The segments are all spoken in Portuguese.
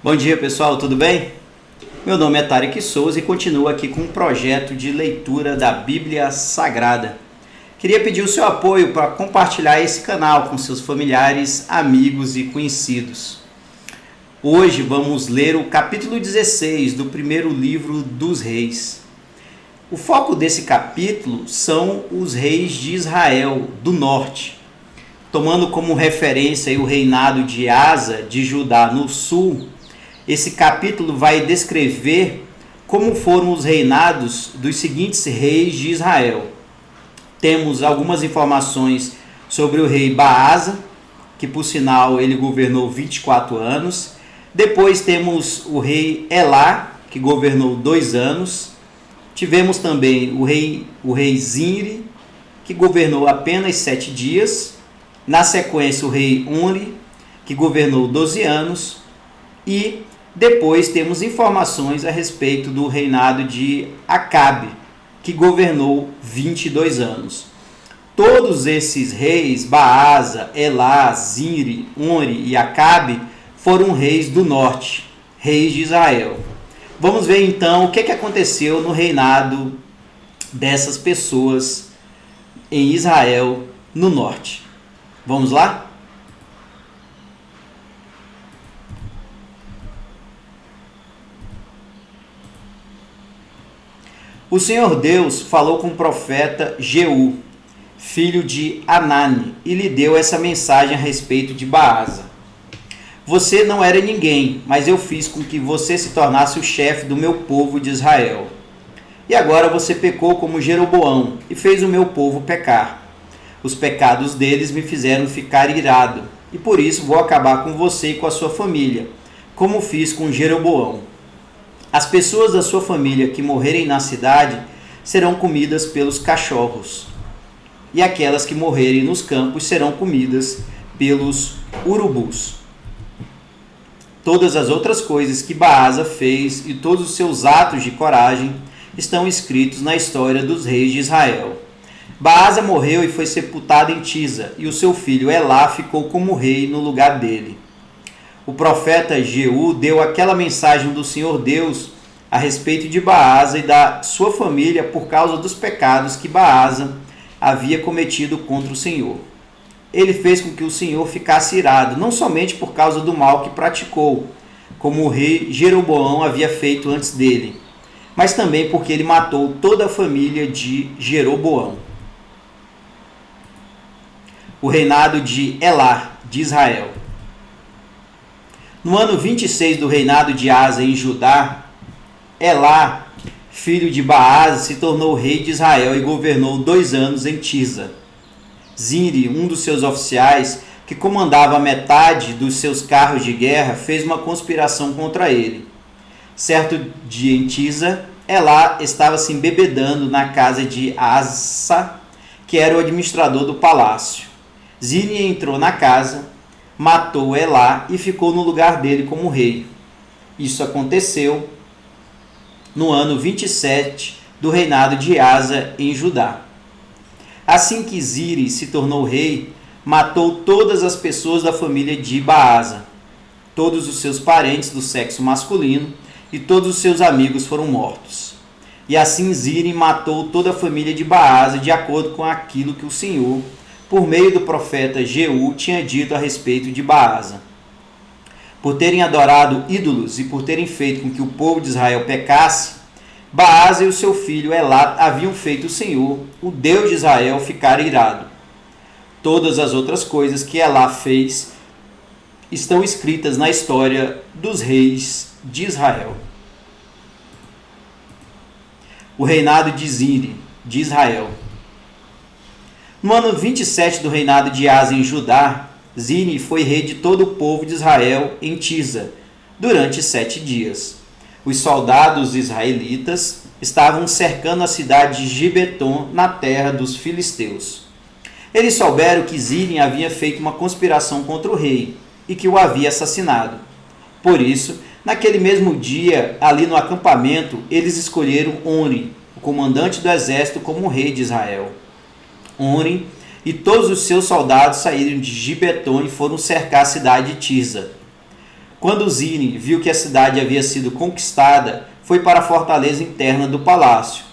Bom dia pessoal, tudo bem? Meu nome é Tarek Souza e continuo aqui com um projeto de leitura da Bíblia Sagrada. Queria pedir o seu apoio para compartilhar esse canal com seus familiares, amigos e conhecidos. Hoje vamos ler o capítulo 16 do primeiro livro dos Reis. O foco desse capítulo são os reis de Israel do norte. Tomando como referência o reinado de Asa de Judá no sul, esse capítulo vai descrever como foram os reinados dos seguintes reis de Israel. Temos algumas informações sobre o rei Baasa, que por sinal ele governou 24 anos. Depois temos o rei Elá, que governou 2 anos. Tivemos também o rei Zinri, que governou apenas 7 dias. Na sequência, o rei Onri, que governou 12 anos. E depois temos informações a respeito do reinado de Acabe, que governou 22 anos. Todos esses reis, Baasa, Elá, Zinri, Onri e Acabe, foram reis do norte, reis de Israel. Vamos ver então o que aconteceu no reinado dessas pessoas em Israel no norte. Vamos lá? O Senhor Deus falou com o profeta Jeú, filho de Anani, e lhe deu essa mensagem a respeito de Baasa. Você não era ninguém, mas eu fiz com que você se tornasse o chefe do meu povo de Israel. E agora você pecou como Jeroboão e fez o meu povo pecar. Os pecados deles me fizeram ficar irado, e por isso vou acabar com você e com a sua família, como fiz com Jeroboão. As pessoas da sua família que morrerem na cidade serão comidas pelos cachorros, e aquelas que morrerem nos campos serão comidas pelos urubus. Todas as outras coisas que Baasa fez e todos os seus atos de coragem estão escritos na história dos reis de Israel. Baasa morreu e foi sepultado em Tisa, e o seu filho Elá ficou como rei no lugar dele. O profeta Jeú deu aquela mensagem do Senhor Deus a respeito de Baasa e da sua família por causa dos pecados que Baasa havia cometido contra o Senhor. Ele fez com que o Senhor ficasse irado, não somente por causa do mal que praticou, como o rei Jeroboão havia feito antes dele, mas também porque ele matou toda a família de Jeroboão. O reinado de Elá, de Israel. No ano 26 do reinado de Asa em Judá, Elá, filho de Baasa, se tornou rei de Israel e governou 2 anos em Tisa. Zinri, um dos seus oficiais, que comandava metade dos seus carros de guerra, fez uma conspiração contra ele. Certo dia em Tisa, Elá estava se embebedando na casa de Asa, que era o administrador do palácio. Zinri entrou na casa, matou Elá e ficou no lugar dele como rei. Isso aconteceu no ano 27 do reinado de Asa em Judá. Assim que Zinri se tornou rei, matou todas as pessoas da família de Baasa. Todos os seus parentes do sexo masculino e todos os seus amigos foram mortos. E assim Zinri matou toda a família de Baasa de acordo com aquilo que o Senhor, por meio do profeta Jeú, tinha dito a respeito de Baasa. Por terem adorado ídolos e por terem feito com que o povo de Israel pecasse, Baasa e o seu filho Elá haviam feito o Senhor, o Deus de Israel, ficar irado. Todas as outras coisas que Elá fez estão escritas na história dos reis de Israel. O reinado de Zinri, de Israel. No ano 27 do reinado de Asa em Judá, Zinri foi rei de todo o povo de Israel em Tisa, durante 7 dias. Os soldados israelitas estavam cercando a cidade de Gibeton, na terra dos filisteus. Eles souberam que Zinri havia feito uma conspiração contra o rei e que o havia assassinado. Por isso, naquele mesmo dia, ali no acampamento, eles escolheram Onri, o comandante do exército, como rei de Israel. Onri e todos os seus soldados saíram de Gibeton e foram cercar a cidade de Tisa. Quando Zirin viu que a cidade havia sido conquistada, foi para a fortaleza interna do palácio,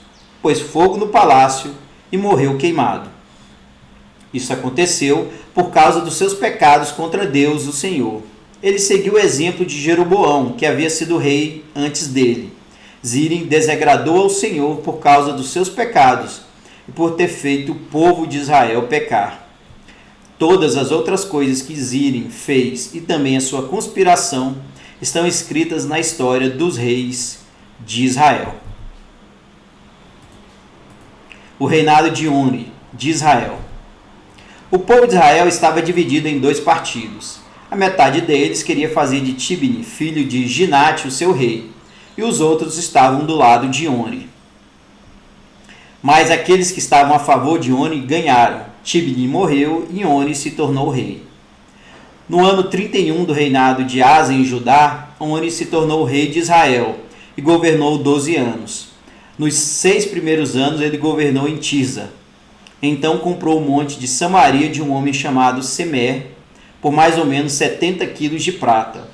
pôs fogo no palácio e morreu queimado. Isso aconteceu por causa dos seus pecados contra Deus, o Senhor. Ele seguiu o exemplo de Jeroboão, que havia sido rei antes dele. Zirin desagradou ao Senhor por causa dos seus pecados e por ter feito o povo de Israel pecar. Todas as outras coisas que Zirin fez e também a sua conspiração estão escritas na história dos reis de Israel. O reinado de Omri, de Israel. O povo de Israel estava dividido em dois partidos. A metade deles queria fazer de Tibni, filho de Ginate, o seu rei, e os outros estavam do lado de Omri. Mas aqueles que estavam a favor de Omri ganharam. Tibni morreu e Omri se tornou rei. No ano 31 do reinado de Asa em Judá, Omri se tornou rei de Israel e governou 12 anos. Nos 6 primeiros anos ele governou em Tirza. Então comprou o monte de Samaria de um homem chamado Semer por mais ou menos 70 quilos de prata.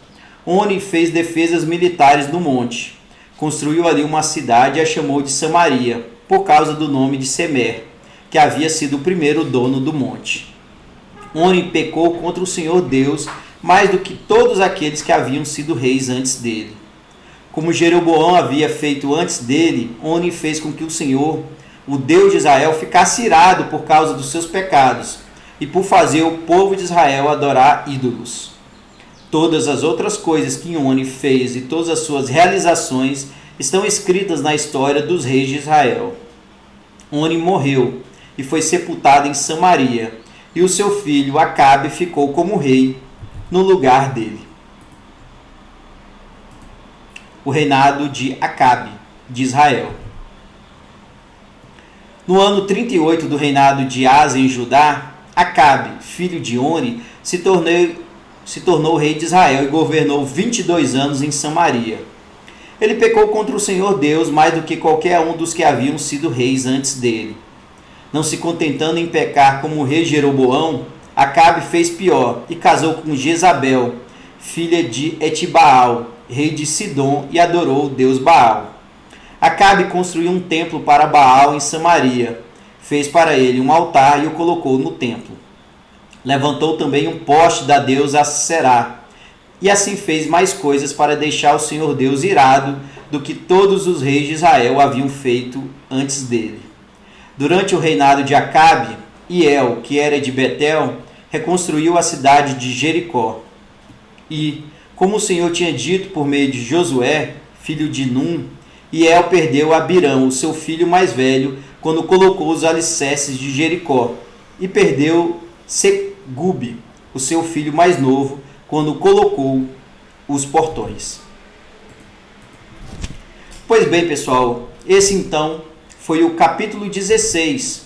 Omri fez defesas militares no monte. Construiu ali uma cidade e a chamou de Samaria, por causa do nome de Semer, que havia sido o primeiro dono do monte. Omri pecou contra o Senhor Deus mais do que todos aqueles que haviam sido reis antes dele. Como Jeroboão havia feito antes dele, Omri fez com que o Senhor, o Deus de Israel, ficasse irado por causa dos seus pecados e por fazer o povo de Israel adorar ídolos. Todas as outras coisas que Omri fez e todas as suas realizações estão escritas na história dos reis de Israel. Omri morreu e foi sepultado em Samaria, e o seu filho Acabe ficou como rei no lugar dele. O reinado de Acabe, de Israel. No ano 38 do reinado de Asa em Judá, Acabe, filho de Omri, se tornou rei de Israel e governou 22 anos em Samaria. Ele pecou contra o Senhor Deus mais do que qualquer um dos que haviam sido reis antes dele. Não se contentando em pecar como o rei Jeroboão, Acabe fez pior e casou com Jezabel, filha de Etibaal, rei de Sidom, e adorou o deus Baal. Acabe construiu um templo para Baal em Samaria, fez para ele um altar e o colocou no templo. Levantou também um poste da deusa Será, e assim fez mais coisas para deixar o Senhor Deus irado do que todos os reis de Israel haviam feito antes dele. Durante o reinado de Acabe, Hiel, que era de Betel, reconstruiu a cidade de Jericó. E, como o Senhor tinha dito por meio de Josué, filho de Num, Hiel perdeu Abirão, o seu filho mais velho, quando colocou os alicerces de Jericó, e perdeu Segube, o seu filho mais novo, quando colocou os portões. Pois bem, pessoal, esse então foi o capítulo 16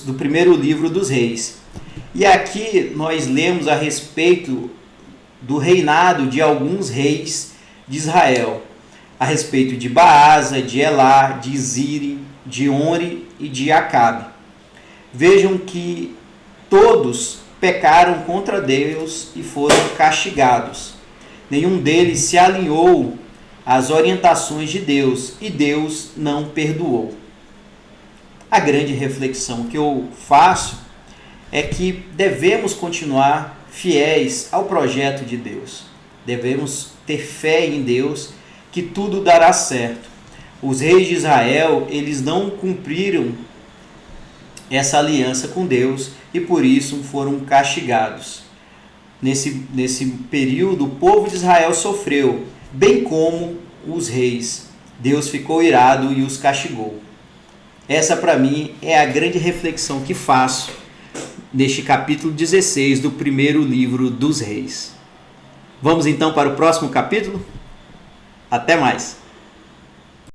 do primeiro livro dos reis. E aqui nós lemos a respeito do reinado de alguns reis de Israel, a respeito de Baasa, de Elá, de Zirin, de Omri e de Acabe. Vejam que todos pecaram contra Deus e foram castigados. Nenhum deles se alinhou às orientações de Deus e Deus não perdoou. A grande reflexão que eu faço é que devemos continuar fiéis ao projeto de Deus. Devemos ter fé em Deus que tudo dará certo. Os reis de Israel, eles não cumpriram essa aliança com Deus e por isso foram castigados. Nesse período, o povo de Israel sofreu, bem como os reis. Deus ficou irado e os castigou. Essa, para mim, é a grande reflexão que faço neste capítulo 16 do primeiro livro dos reis. Vamos então para o próximo capítulo? Até mais!